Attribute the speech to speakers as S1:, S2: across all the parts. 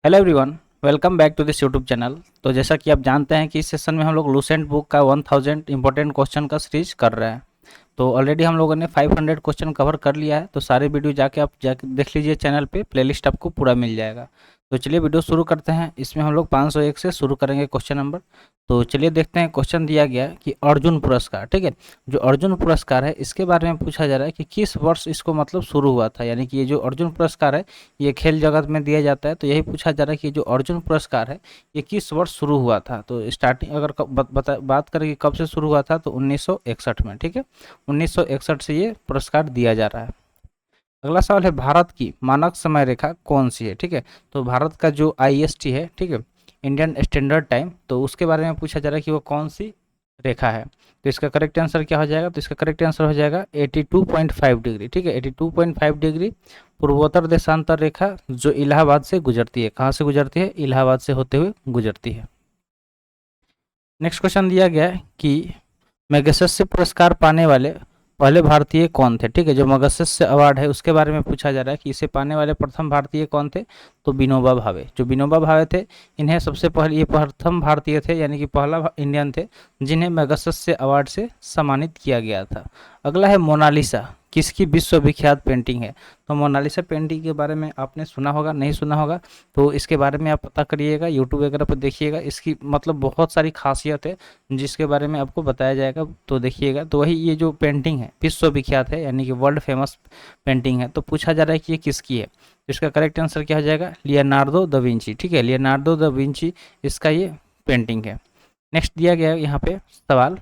S1: Hello everyone, welcome back to this YouTube channel. तो जैसा कि आप जानते हैं कि इस सेशन में हम लोग लूसेंट बुक का 1000 इंपॉर्टेंट क्वेश्चन का सीरीज कर रहे हैं। तो ऑलरेडी हम लोगों ने 500 क्वेश्चन कवर कर लिया है। तो सारे वीडियो जाके देख लीजिए, चैनल पे प्लेलिस्ट आपको पूरा मिल जाएगा। तो चलिए वीडियो शुरू करते हैं। इसमें हम लोग 501 से शुरू करेंगे क्वेश्चन नंबर। तो चलिए देखते हैं। क्वेश्चन दिया गया कि अर्जुन पुरस्कार, ठीक है, जो अर्जुन पुरस्कार है इसके बारे में पूछा जा रहा है कि किस वर्ष इसको मतलब शुरू हुआ था। यानी कि ये जो अर्जुन पुरस्कार है ये खेल जगत में दिया जाता है। तो यही पूछा जा रहा है कि जो अर्जुन पुरस्कार है ये किस वर्ष शुरू हुआ था। तो स्टार्टिंग अगर बात करें कि कब से शुरू हुआ था तो 1961 में, ठीक है, 1961 से ये पुरस्कार दिया जा रहा है। अगला सवाल है, भारत की मानक समय रेखा कौन सी है। ठीक है, तो भारत का जो IST है, ठीक है, इंडियन स्टैंडर्ड टाइम, तो उसके बारे में पूछा जा रहा है कि वो कौन सी रेखा है। तो इसका करेक्ट आंसर क्या हो जाएगा, तो इसका करेक्ट आंसर हो जाएगा 82.5 डिग्री। ठीक है, 82.5 डिग्री पूर्वोत्तर देशांतर रेखा जो इलाहाबाद से गुजरती है। कहाँ से गुजरती है? इलाहाबाद से होते हुए गुजरती है। नेक्स्ट क्वेश्चन दिया गया है कि मैगसेसे पुरस्कार पाने वाले पहले भारतीय कौन थे। ठीक है, जो मैगसेसे अवार्ड है उसके बारे में पूछा जा रहा है कि इसे पाने वाले प्रथम भारतीय कौन थे। तो विनोबा भावे, जो विनोबा भावे थे, इन्हें सबसे पहले, ये प्रथम भारतीय थे, यानी कि पहला इंडियन थे जिन्हें मैगसेसे अवार्ड से सम्मानित किया गया था। अगला है मोनालिसा किसकी विश्वविख्यात पेंटिंग है। तो मोनालिसा पेंटिंग के बारे में आपने सुना होगा, नहीं सुना होगा, तो इसके बारे में आप पता करिएगा, यूट्यूब वगैरह पर देखिएगा। इसकी मतलब बहुत सारी खासियत है जिसके बारे में आपको बताया जाएगा, तो देखिएगा। तो वही ये जो पेंटिंग है विश्वविख्यात है, यानी कि वर्ल्ड फेमस पेंटिंग है। तो पूछा जा रहा है कि ये किसकी है। तो इसका करेक्ट आंसर क्या हो जाएगा? Leonardo da Vinci. ठीक है, लियोनार्डो दा विंची इसका ये पेंटिंग है। नेक्स्ट दिया गया है यहाँ पे सवाल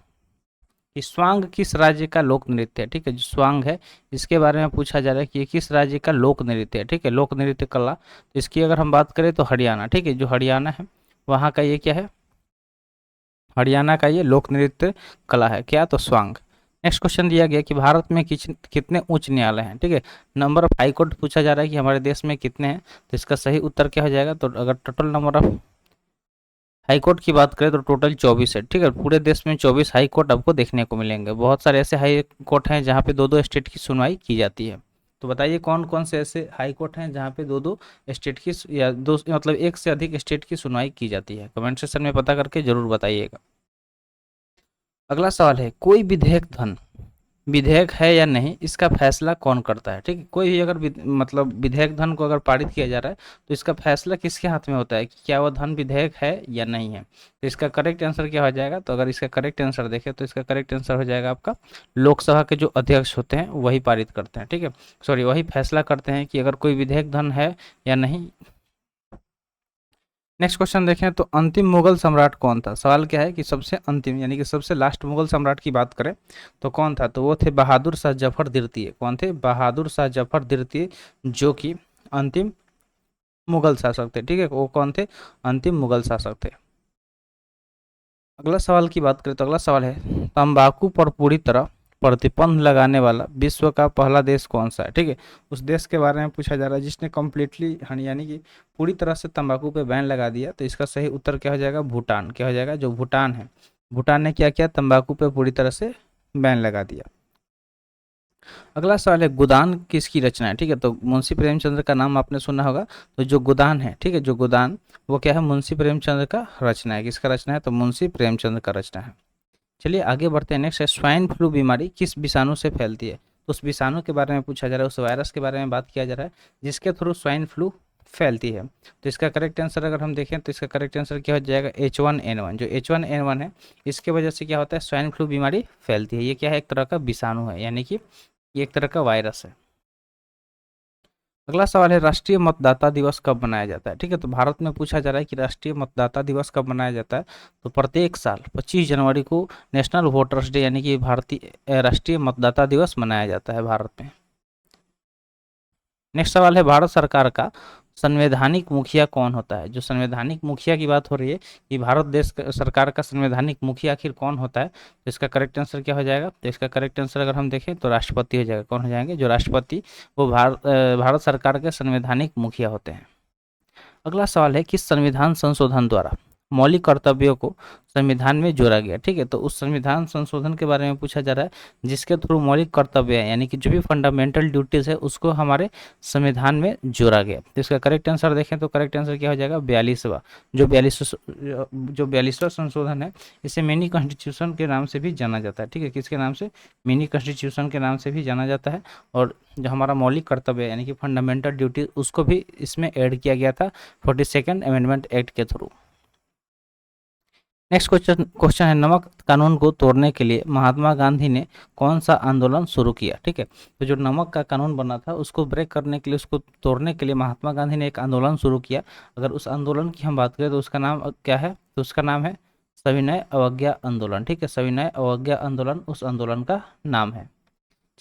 S1: कि स्वांग किस राज्य का लोक नृत्य है। ठीक है, जो स्वांग है इसके बारे में पूछा जा रहा है कि ये किस राज्य का लोक नृत्य है। ठीक है, लोक नृत्य कला, तो इसकी अगर हम बात करें तो हरियाणा। ठीक है, जो हरियाणा है वहाँ का ये क्या है, हरियाणा का ये लोक नृत्य कला है। क्या? तो स्वांग। नेक्स्ट क्वेश्चन दिया गया कि भारत में कितने उच्च न्यायालय हैं। ठीक है, नंबर ऑफ हाई कोर्ट पूछा जा रहा है कि हमारे देश में कितने हैं। तो इसका सही उत्तर क्या हो जाएगा? तो अगर total number of high court की बात करें तो टोटल 24 है। ठीक है, पूरे देश में 24 हाई कोर्ट आपको देखने को मिलेंगे। बहुत सारे ऐसे हाई कोर्ट हैं जहाँ पे दो दो स्टेट की सुनवाई की जाती है। तो बताइए कौन कौन से ऐसे हाई कोर्ट हैं जहाँ पे दो दो स्टेट की या दो मतलब एक से अधिक स्टेट की सुनवाई की जाती है। कमेंट सेक्शन में पता करके जरूर बताइएगा। अगला सवाल है, कोई विधेयक है या नहीं, इसका फैसला कौन करता है। ठीक है, कोई भी अगर मतलब विधेयक धन को अगर पारित किया जा रहा है तो इसका फैसला किसके हाथ में होता है कि क्या वह धन विधेयक है या नहीं है। तो इसका करेक्ट आंसर क्या हो जाएगा? तो अगर इसका करेक्ट आंसर देखें तो इसका करेक्ट आंसर हो जाएगा आपका लोकसभा के जो अध्यक्ष होते हैं वही पारित करते हैं। ठीक है, सॉरी, वही फैसला करते हैं कि अगर कोई विधेयक धन है या नहीं। नेक्स्ट क्वेश्चन देखें तो अंतिम मुगल सम्राट कौन था। सवाल क्या है कि सबसे अंतिम यानी कि सबसे लास्ट मुगल सम्राट की बात करें तो कौन था। तो वो थे बहादुर शाह जफर द्वितीय। कौन थे? बहादुर शाह जफर द्वितीय, जो कि अंतिम मुगल शासक थे। ठीक है, वो कौन थे? अंतिम मुगल शासक थे। अगला सवाल की बात करें तो अगला सवाल है, तंबाकू पर पूरी तरह प्रतिबंध लगाने वाला विश्व का पहला देश कौन सा है। ठीक है, उस देश के बारे में पूछा जा रहा है जिसने कम्प्लीटली यानी कि पूरी तरह से तंबाकू पे बैन लगा दिया। तो इसका सही उत्तर क्या हो जाएगा? भूटान। क्या हो जाएगा? जो भूटान है, भूटान ने क्या किया? तंबाकू पे पूरी तरह से बैन लगा दिया। अगला सवाल है, गोदान किसकी रचना है। ठीक है, तो मुंशी प्रेमचंद्र का नाम आपने सुना होगा। तो जो गोदान है, ठीक है, जो गोदान वो क्या है? मुंशी प्रेमचंद्र का रचना है। किसका रचना है? तो मुंशी प्रेमचंद्र का रचना है। चलिए आगे बढ़ते हैं। नेक्स्ट है, स्वाइन फ्लू बीमारी किस विषाणु से फैलती है। तो उस विषाणु के बारे में पूछा जा रहा है, उस वायरस के बारे में बात किया जा रहा है जिसके थ्रू स्वाइन फ्लू फैलती है। तो इसका करेक्ट आंसर अगर हम देखें तो इसका करेक्ट आंसर क्या हो जाएगा? H1N1। जो H1N1 है इसके वजह से क्या होता है? स्वाइन फ्लू बीमारी फैलती है। ये क्या है? एक तरह का विषाणु है, यानी कि ये एक तरह का वायरस है। अगला सवाल है, राष्ट्रीय मतदाता दिवस कब मनाया जाता है। ठीक है, तो भारत में पूछा जा रहा है कि राष्ट्रीय मतदाता दिवस कब मनाया जाता है। तो प्रत्येक साल 25 जनवरी को नेशनल वोटर्स डे यानी कि भारतीय राष्ट्रीय मतदाता दिवस मनाया जाता है भारत में। नेक्स्ट सवाल है, भारत सरकार का संवैधानिक मुखिया कौन होता है। जो संवैधानिक मुखिया की बात हो रही है कि भारत देश सरकार का संवैधानिक मुखिया आखिर कौन होता है। तो इसका करेक्ट आंसर क्या हो जाएगा? तो इसका करेक्ट आंसर अगर हम देखें तो राष्ट्रपति हो जाएगा। कौन हो जाएंगे? जो राष्ट्रपति, वो भारत सरकार के संवैधानिक मुखिया होते हैं। अगला सवाल है, किस संविधान संशोधन द्वारा मौलिक कर्तव्यों को संविधान में जोड़ा गया। ठीक है, तो उस संविधान संशोधन के बारे में पूछा जा रहा है जिसके थ्रू मौलिक कर्तव्य है यानी कि जो भी फंडामेंटल ड्यूटीज है उसको हमारे संविधान में जोड़ा गया। तो इसका करेक्ट आंसर देखें तो करेक्ट आंसर क्या हो जाएगा 42वां। जो 42वां संशोधन है इसे मिनी कॉन्स्टिट्यूशन के नाम से भी जाना जाता है। ठीक है, किसके नाम से? मिनी कॉन्स्टिट्यूशन के नाम से भी जाना जाता है। और जो हमारा मौलिक कर्तव्य है यानी कि फंडामेंटल ड्यूटी उसको भी इसमें ऐड किया गया था 42nd अमेंडमेंट एक्ट के थ्रू। नेक्स्ट क्वेश्चन है नमक कानून को तोड़ने के लिए महात्मा गांधी ने कौन सा आंदोलन शुरू किया? ठीक है, तो जो नमक का कानून बना था उसको ब्रेक करने के लिए, उसको तोड़ने के लिए महात्मा गांधी ने एक आंदोलन शुरू किया। अगर उस आंदोलन की हम बात करें तो उसका नाम क्या है? तो उसका नाम है सविनय अवज्ञा आंदोलन। ठीक है, सविनय अवज्ञा आंदोलन उस आंदोलन का नाम है।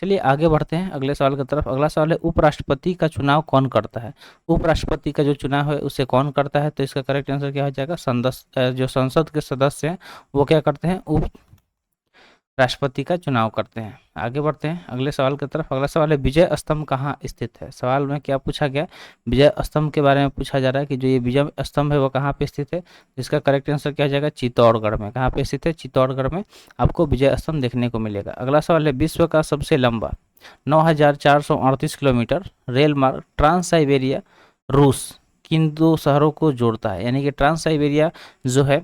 S1: चलिए आगे बढ़ते हैं अगले सवाल की तरफ। अगला सवाल है उपराष्ट्रपति का चुनाव कौन करता है? उपराष्ट्रपति का जो चुनाव है उसे कौन करता है? तो इसका करेक्ट आंसर क्या हो जाएगा? जो संसद के सदस्य हैं वो क्या करते हैं? उप राष्ट्रपति का चुनाव करते हैं। आगे बढ़ते हैं अगले सवाल की तरफ। अगला सवाल है विजय स्तंभ कहाँ स्थित है? सवाल में क्या पूछा गया? विजय स्तंभ के बारे में पूछा जा रहा है कि जो ये विजय स्तंभ है वो कहाँ पे स्थित है। इसका करेक्ट आंसर क्या हो जाएगा? चित्तौड़गढ़ में। कहाँ पे स्थित है? चित्तौड़गढ़ में आपको विजय स्तंभ देखने को मिलेगा। अगला सवाल है विश्व का सबसे लंबा 9438 किलोमीटर रेल मार्ग ट्रांस साइबेरिया रूस किन दो शहरों को जोड़ता है? यानी कि ट्रांस साइबेरिया जो है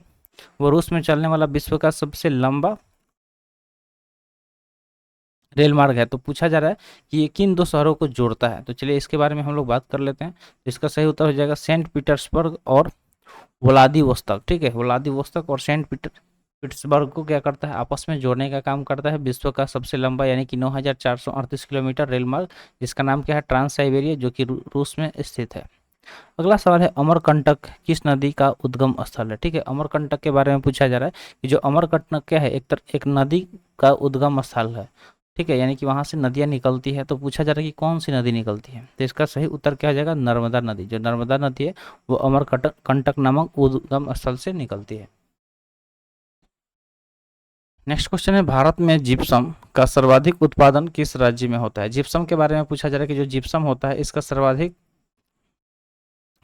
S1: वो रूस में चलने वाला विश्व का सबसे लंबा रेल मार्ग है। तो पूछा जा रहा है कि ये किन दो शहरों को जोड़ता है। तो चलिए इसके बारे में हम लोग बात कर लेते हैं। इसका सही उत्तर हो जाएगा सेंट पीटर्सबर्ग और व्लादिवोस्तोक। ठीक है, व्लादिवोस्तोक और सेंट पीटर्सबर्ग को क्या करता है? आपस में जोड़ने का काम करता है। विश्व का सबसे लंबा यानी कि 9438 किलोमीटर रेल मार्ग जिसका नाम क्या है? ट्रांस साइबेरिया, जो कि रूस में स्थित है। अगला सवाल है अमरकंटक किस नदी का उद्गम स्थल है? ठीक है, अमरकंटक के बारे में पूछा जा रहा है कि जो अमरकंटक क्या है? एक नदी का उद्गम स्थल है। ठीक है, यानी कि वहां से नदियां निकलती है। तो पूछा जा रहा है कि कौन सी नदी निकलती है? तो इसका सही उत्तर क्या हो जाएगा? नर्मदा नदी। जो नर्मदा नदी है वो अमरकंटक कंटक नामक उद्गम स्थल से निकलती है। नेक्स्ट क्वेश्चन है भारत में जिप्सम का सर्वाधिक उत्पादन किस राज्य में होता है? जिप्सम के बारे में पूछा जा रहा है कि जो जिप्सम होता है इसका सर्वाधिक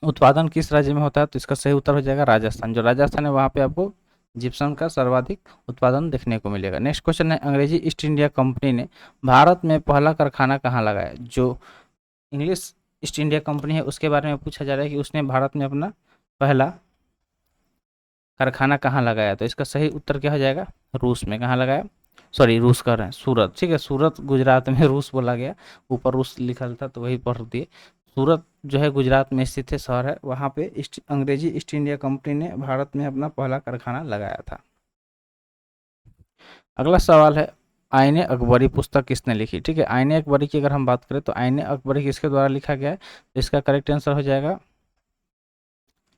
S1: उत्पादन किस राज्य में होता है? तो इसका सही उत्तर हो जाएगा राजस्थान। जो राजस्थान है वहाँ पे आपको जिप्सम का सर्वाधिक उत्पादन देखने को मिलेगा। नेक्स्ट क्वेश्चन है अंग्रेजी ईस्ट इंडिया कंपनी ने भारत में पहला कारखाना कहाँ लगाया? जो इंग्लिश ईस्ट इंडिया कंपनी है उसके बारे में पूछा जा रहा है कि उसने भारत में अपना पहला कारखाना कहाँ लगाया? तो इसका सही उत्तर क्या हो जाएगा? रूस में। कहाँ लगाया? सॉरी, रूस कर रहे हैं, सूरत। ठीक है, सूरत गुजरात में, रूस बोला गया, ऊपर रूस लिखा था तो वही पढ़ दिए। सूरत जो है गुजरात में स्थित है, शहर है, वहाँ पे अंग्रेजी ईस्ट इंडिया कंपनी ने भारत में अपना पहला कारखाना लगाया था। अगला सवाल है आईने अकबरी पुस्तक किसने लिखी? ठीक है, आईने अकबरी की अगर हम बात करें तो आईने अकबरी किसके द्वारा लिखा गया है? तो इसका करेक्ट आंसर हो जाएगा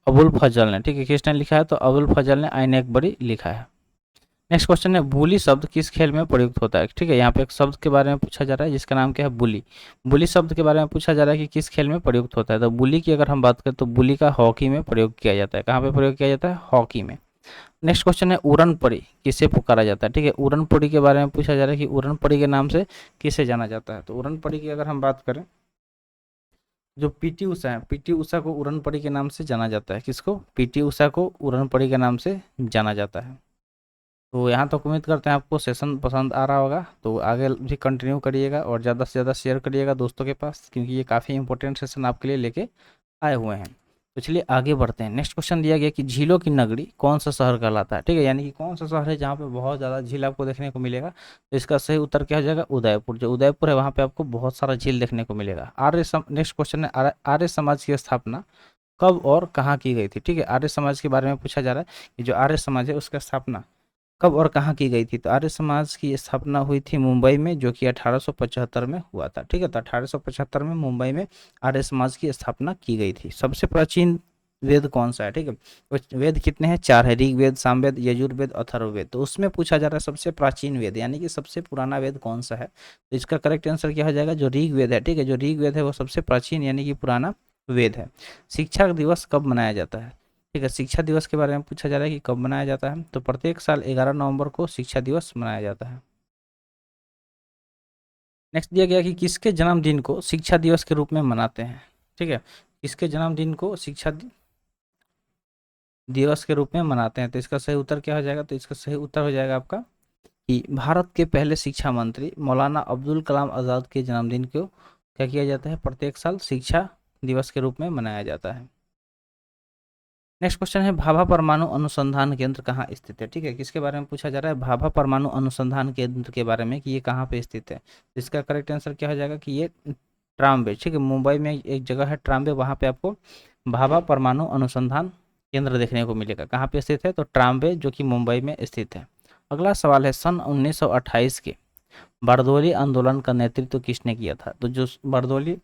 S1: अबुल फजल ने। ठीक है, किसने लिखा है? तो अबुल फजल ने आईने अकबरी लिखा है। नेक्स्ट क्वेश्चन है बुली शब्द किस खेल में प्रयुक्त होता है? ठीक है, यहाँ पे एक शब्द के बारे में पूछा जा रहा है जिसका नाम क्या है? बुली। बुली शब्द के बारे में पूछा जा रहा है कि किस खेल में प्रयुक्त होता है। तो बुली की अगर हम बात करें तो बुली का हॉकी में प्रयोग किया जाता है। कहाँ पे प्रयोग किया जाता है? हॉकी में। नेक्स्ट क्वेश्चन है उड़न परी किसे पुकारा जाता है? ठीक है, उड़न परी के बारे में पूछा जा रहा है कि उड़न परी के नाम से किसे जाना जाता है। तो उड़न परी की अगर हम बात करें, जो पीटी उषा है, पीटी उषा को उड़न परी के नाम से जाना जाता है। किसको? पीटी उषा को उड़न परी के नाम से जाना जाता है। तो यहाँ तक उम्मीद करते हैं आपको सेशन पसंद आ रहा होगा। तो आगे भी कंटिन्यू करिएगा और ज़्यादा से ज़्यादा शेयर करिएगा दोस्तों के पास, क्योंकि ये काफ़ी इंपॉर्टेंट सेशन आपके लिए लेके आए हुए हैं। तो चलिए आगे बढ़ते हैं। नेक्स्ट क्वेश्चन दिया गया कि झीलों की नगरी कौन सा शहर कहलाता है? ठीक है, यानी कि कौन सा शहर है जहाँ पे बहुत ज़्यादा झील आपको देखने को मिलेगा? तो इसका सही उत्तर क्या हो जाएगा? उदयपुर। जो उदयपुर है वहाँ पे आपको बहुत सारा झील देखने को मिलेगा। नेक्स्ट क्वेश्चन है आर्य समाज की स्थापना कब और कहाँ की गई थी? ठीक है, आर्य समाज के बारे में पूछा जा रहा है कि जो आर्य समाज है उसका स्थापना कब और कहाँ की गई थी? तो आर्य समाज की स्थापना हुई थी मुंबई में, जो कि 1875 में हुआ था। ठीक है, तो 1875 में मुंबई में आर्य समाज की स्थापना की गई थी। सबसे प्राचीन वेद कौन सा है? ठीक है, तो वेद कितने हैं? 4 है, ऋग्वेद, सामवेद, यजुर्वेद, अथर्ववेद। तो उसमें पूछा जा रहा है सबसे प्राचीन वेद यानी कि सबसे पुराना वेद कौन सा है? तो इसका करेक्ट आंसर क्या हो जाएगा? जो ऋग्वेद है। ठीक है, जो ऋग्वेद है वो सबसे प्राचीन यानी कि पुराना वेद है। शिक्षक दिवस कब मनाया जाता है? ठीक है, शिक्षा दिवस के बारे में पूछा जा रहा है कि कब मनाया जाता है? तो प्रत्येक साल 11 नवंबर को शिक्षा दिवस मनाया जाता है। नेक्स्ट दिया गया कि किसके जन्मदिन को शिक्षा दिवस के रूप में मनाते हैं? ठीक है, किसके जन्मदिन को दिवस के रूप में मनाते हैं? तो इसका सही उत्तर क्या हो जाएगा? तो इसका सही उत्तर हो जाएगा आपका कि भारत के पहले शिक्षा मंत्री मौलाना अब्दुल कलाम आज़ाद के जन्मदिन को क्या किया जाता है? प्रत्येक साल शिक्षा दिवस के रूप में मनाया जाता है। नेक्स्ट क्वेश्चन है भाभा परमाणु अनुसंधान केंद्र कहाँ स्थित है? ठीक है, किसके बारे में पूछा जा रहा है? भाभा परमाणु अनुसंधान केंद्र के बारे में कि ये कहाँ पे स्थित है। इसका करेक्ट आंसर क्या हो जाएगा कि ये ट्राम्बे, ठीक है, मुंबई में एक जगह है ट्राम्बे, वहाँ पे आपको भाभा परमाणु अनुसंधान केंद्र देखने को मिलेगा। कहाँ पे स्थित है? तो ट्राम्बे, जो कि मुंबई में स्थित है। अगला सवाल है सन 1928 के बारदोली आंदोलन का नेतृत्व किसने किया था? तो जो बारदोली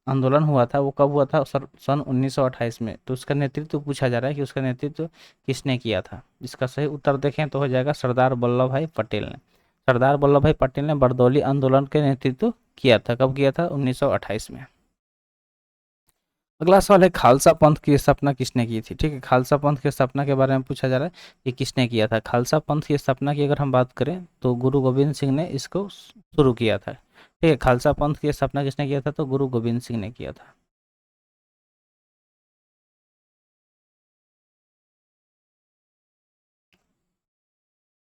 S1: आंदोलन हुआ था वो कब हुआ था? सन 1928 में। तो उसका नेतृत्व पूछा जा रहा है कि उसका नेतृत्व किसने किया था। इसका सही उत्तर देखें तो हो जाएगा सरदार वल्लभ भाई पटेल ने। सरदार वल्लभ भाई पटेल ने बारदौली आंदोलन के नेतृत्व किया था। कब किया था? 1928 में। अगला सवाल है खालसा पंथ की स्थापना किसने की थी? ठीक है, खालसा पंथ की स्थापना के बारे में पूछा जा रहा है कि किसने किया था। खालसा पंथ की स्थापना की अगर हम बात करें तो गुरु गोविंद सिंह ने इसको शुरू किया था। ठीक है, खालसा पंथ की स्थापना किसने किया था? तो गुरु गोविंद सिंह ने किया था।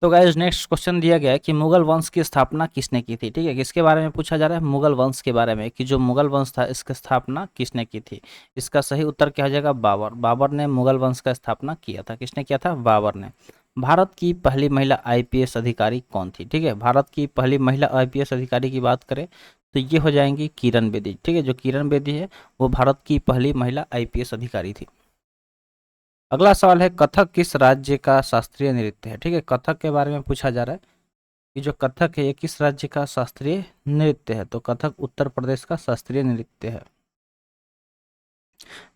S1: तो गाइस नेक्स्ट क्वेश्चन दिया गया है कि मुगल वंश की स्थापना किसने की थी? ठीक है, किसके बारे में पूछा जा रहा है? मुगल वंश के बारे में कि जो मुगल वंश था इसकी स्थापना किसने की थी। इसका सही उत्तर क्या हो जाएगा? बाबर। बाबर ने मुगल वंश का स्थापना किया था। किसने किया था? बाबर ने। भारत की पहली महिला आईपीएस अधिकारी कौन थी? ठीक है, भारत की पहली महिला आईपीएस अधिकारी की बात करें तो ये हो जाएंगी किरण बेदी। ठीक है, जो किरण बेदी है वो भारत की पहली महिला आईपीएस अधिकारी थी। अगला सवाल है कथक किस राज्य का शास्त्रीय नृत्य है? ठीक है, कथक के बारे में पूछा जा रहा है कि जो कथक है ये किस राज्य का शास्त्रीय नृत्य है? तो कथक उत्तर प्रदेश का शास्त्रीय नृत्य है।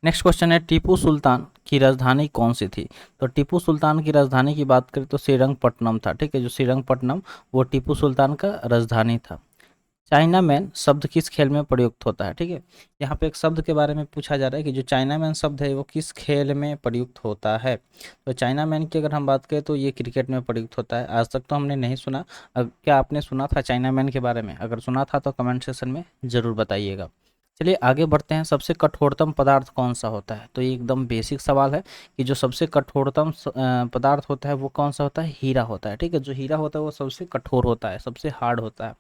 S1: नेक्स्ट क्वेश्चन है टीपू सुल्तान की राजधानी कौन सी थी? तो टीपू सुल्तान की राजधानी की बात करें तो श्रीरंगपट्टनम था। ठीक है, जो श्रीरंगपट्टनम वो टीपू सुल्तान का राजधानी था। चाइना मैन शब्द किस खेल में प्रयुक्त होता है? ठीक है, यहाँ पे एक शब्द के बारे में पूछा जा रहा है कि जो चाइना मैन शब्द है वो किस खेल में प्रयुक्त होता है। तो चाइना मैन की अगर हम बात करें तो ये क्रिकेट में प्रयुक्त होता है। आज तक तो हमने नहीं सुना। क्या आपने सुना था चाइना मैन के बारे में? अगर सुना था तो कमेंट सेक्शन में ज़रूर बताइएगा। चलिए आगे बढ़ते हैं। सबसे कठोरतम पदार्थ कौन सा होता है? तो ये एकदम बेसिक सवाल है कि जो सबसे कठोरतम पदार्थ होता है वो कौन सा होता है? हीरा होता है। ठीक है, जो हीरा होता है वो सबसे कठोर होता है, सबसे हार्ड होता है।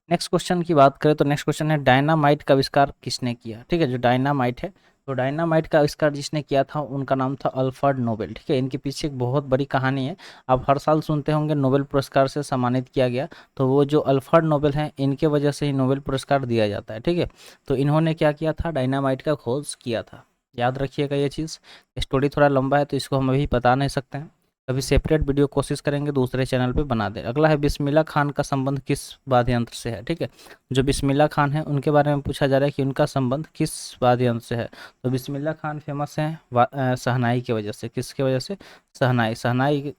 S1: नेक्स्ट क्वेश्चन की बात करें तो नेक्स्ट क्वेश्चन है डायनामाइट का आविष्कार किसने किया? ठीक है, जो डायनामाइट है तो डायनामाइट का आविष्कार जिसने किया था उनका नाम था अल्फ्रेड नोबेल। ठीक है, इनके पीछे एक बहुत बड़ी कहानी है। आप हर साल सुनते होंगे नोबेल पुरस्कार से सम्मानित किया गया, तो वो जो अल्फ्रेड नोबेल हैं इनके वजह से ही नोबेल पुरस्कार दिया जाता है। ठीक है, तो इन्होंने क्या किया था? डायनामाइट का खोज किया था। याद रखिएगा ये चीज़। स्टोरी थोड़ा लंबा है तो इसको हम अभी बता नहीं सकते हैं, कभी सेपरेट वीडियो कोशिश करेंगे दूसरे चैनल पे बना दे। अगला है बिस्मिल्लाह खान का संबंध किस वाद्य यंत्र से है? ठीक है, जो बिस्मिल्लाह खान है उनके बारे में पूछा जा रहा है कि उनका संबंध किस वाद्य यंत्र से है। तो बिस्मिल्लाह खान फेमस हैं शहनाई की वजह से। किसकी वजह से? शहनाई। शहनाई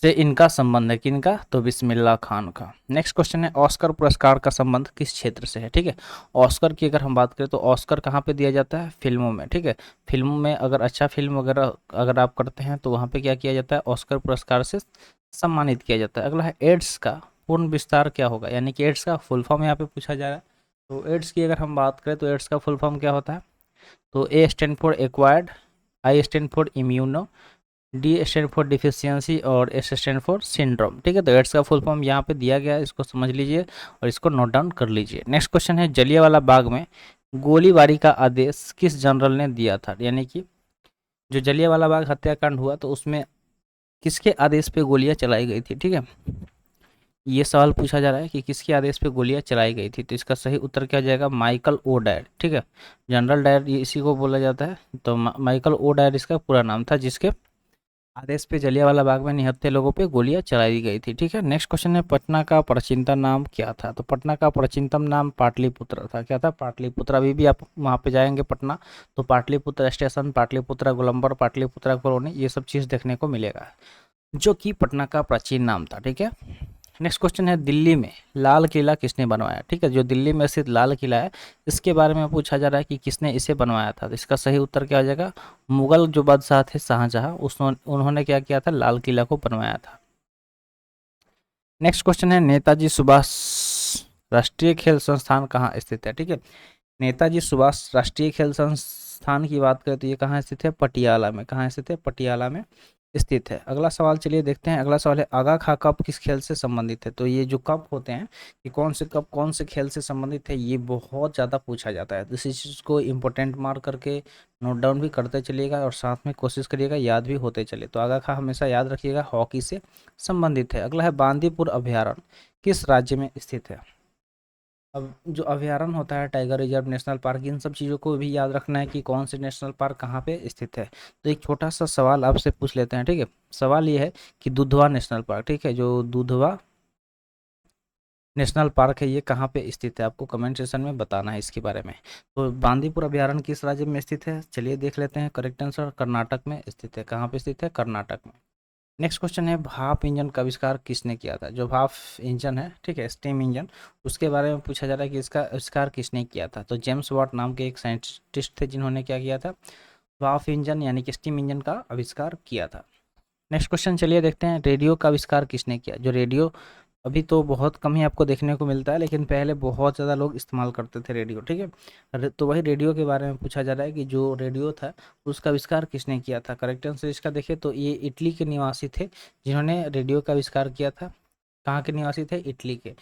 S1: से इनका संबंध है। किनका? तो बिस्मिल्लाह खान का। नेक्स्ट क्वेश्चन है ऑस्कर पुरस्कार का संबंध किस क्षेत्र से है? ठीक है, ऑस्कर की अगर हम बात करें तो ऑस्कर कहाँ पे दिया जाता है? फिल्मों में। ठीक है, फिल्मों में अगर अच्छा फिल्म वगैरह अगर आप करते हैं तो वहाँ पे क्या किया जाता है? ऑस्कर पुरस्कार से सम्मानित किया जाता है। अगला है एड्स का पूर्ण विस्तार क्या होगा? यानी कि एड्स का फुल फॉर्म यहाँ पे पूछा जा रहा है। तो एड्स की अगर हम बात करें तो एड्स का फुल फॉर्म क्या होता है? तो A stand for acquired, I stand for immuno, D stand for deficiency और एस स्टैंड फॉर सिंड्रोम। ठीक है, तो एड्स का फुल फॉर्म यहाँ पे दिया गया है, इसको समझ लीजिए और इसको नोट डाउन कर लीजिए। नेक्स्ट क्वेश्चन है जलियांवाला बाग में गोलीबारी का आदेश किस जनरल ने दिया था? यानी कि जो जलियांवाला बाग हत्याकांड हुआ तो उसमें किसके आदेश पे गोलियां चलाई गई थी? ठीक है, ये सवाल पूछा जा रहा है कि किसके आदेश पे गोलियां चलाई गई थी। तो इसका सही उत्तर क्या जाएगा? Michael O'Dwyer. ठीक है, जनरल डायर ये इसी को बोला जाता है। तो माइकल ओ डायर इसका पूरा नाम था, जिसके आदेश पे जलियांवाला बाग में निहत्थे लोगों पे गोलियां चलाई गई थी। ठीक है, नेक्स्ट क्वेश्चन है पटना का प्राचीनतम नाम क्या था? तो पटना का प्राचीनतम नाम पाटलिपुत्र था। क्या था? पाटलिपुत्र। अभी भी आप वहाँ पे जाएंगे पटना तो पाटलिपुत्र स्टेशन, पाटलिपुत्र गोलंबर, पाटलिपुत्र कॉलोनी, ये सब चीज़ देखने को मिलेगा, जो कि पटना का प्राचीन नाम था। ठीक है, नेक्स्ट क्वेश्चन है दिल्ली में लाल किला किसने बनवाया? ठीक है, जो दिल्ली में स्थित लाल किला है इसके बारे में पूछा जा रहा है कि किसने इसे बनवाया था। तो इसका सही उत्तर क्या हो जाएगा? मुगल जो बादशाह थे शाहजहां, उन्होंने क्या किया था? लाल किला को बनवाया था। नेक्स्ट क्वेश्चन है नेताजी सुभाष राष्ट्रीय खेल संस्थान कहाँ स्थित है? ठीक है, नेताजी सुभाष राष्ट्रीय खेल स्थान की बात करें तो ये कहाँ स्थित है, पटियाला में। कहाँ स्थित है, पटियाला में स्थित है। अगला सवाल चलिए देखते हैं। अगला सवाल है आगा खा कप किस खेल से संबंधित है। तो ये जो कप होते हैं कि कौन से कप कौन से खेल से संबंधित है, ये बहुत ज़्यादा पूछा जाता है। तो इसी चीज़ को इम्पोर्टेंट मार्क करके नोट डाउन भी करते चलिएगा और साथ में कोशिश करिएगा याद भी होते चले। तो आगा खा हमेशा याद रखिएगा, हॉकी से संबंधित है। अगला है बांदीपुर अभयारण्य किस राज्य में स्थित है। अब जो अभयारण्य होता है, टाइगर रिजर्व, नेशनल पार्क, इन सब चीज़ों को भी याद रखना है कि कौन से नेशनल पार्क कहाँ पे स्थित है। तो एक छोटा सा सवाल आपसे पूछ लेते हैं, ठीक है। सवाल ये है कि दुधवा नेशनल पार्क, ठीक है, जो दुधवा नेशनल पार्क है ये कहाँ पे स्थित है, आपको कमेंट सेक्शन में बताना है इसके बारे में। तो बांदीपुर अभयारण्य किस राज्य में स्थित है, चलिए देख लेते हैं। करेक्ट आंसर कर्नाटक में स्थित है। कहाँ पे स्थित है, कर्नाटक में। नेक्स्ट क्वेश्चन है भाप इंजन का आविष्कार किसने किया था। जो भाप इंजन है, ठीक है, स्टीम इंजन, उसके बारे में पूछा जा रहा है कि इसका आविष्कार किसने किया था। तो जेम्स वाट नाम के एक साइंटिस्ट थे जिन्होंने क्या किया था, भाप इंजन यानी कि स्टीम इंजन का आविष्कार किया था। नेक्स्ट क्वेश्चन चलिए देखते हैं। रेडियो का आविष्कार किसने किया। जो रेडियो अभी तो बहुत कम ही आपको देखने को मिलता है, लेकिन पहले बहुत ज़्यादा लोग इस्तेमाल करते थे रेडियो, ठीक है। तो वही रेडियो के बारे में पूछा जा रहा है कि जो रेडियो था उसका आविष्कार किसने किया था। करेक्ट आंसर इसका देखिए तो ये इटली के निवासी थे जिन्होंने रेडियो का आविष्कार किया था। कहाँ के निवासी थे, इटली के।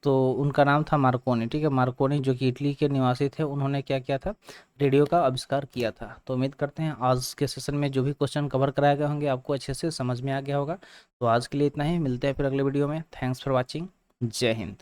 S1: तो उनका नाम था मार्कोनी, ठीक है, मार्कोनी, जो कि इटली के निवासी थे। उन्होंने क्या किया था, रेडियो का आविष्कार किया था। तो उम्मीद करते हैं आज के सेशन में जो भी क्वेश्चन कवर कराए गए होंगे आपको अच्छे से समझ में आ गया होगा। तो आज के लिए इतना ही, मिलते हैं फिर अगले वीडियो में। थैंक्स फॉर वॉचिंग, जय हिंद।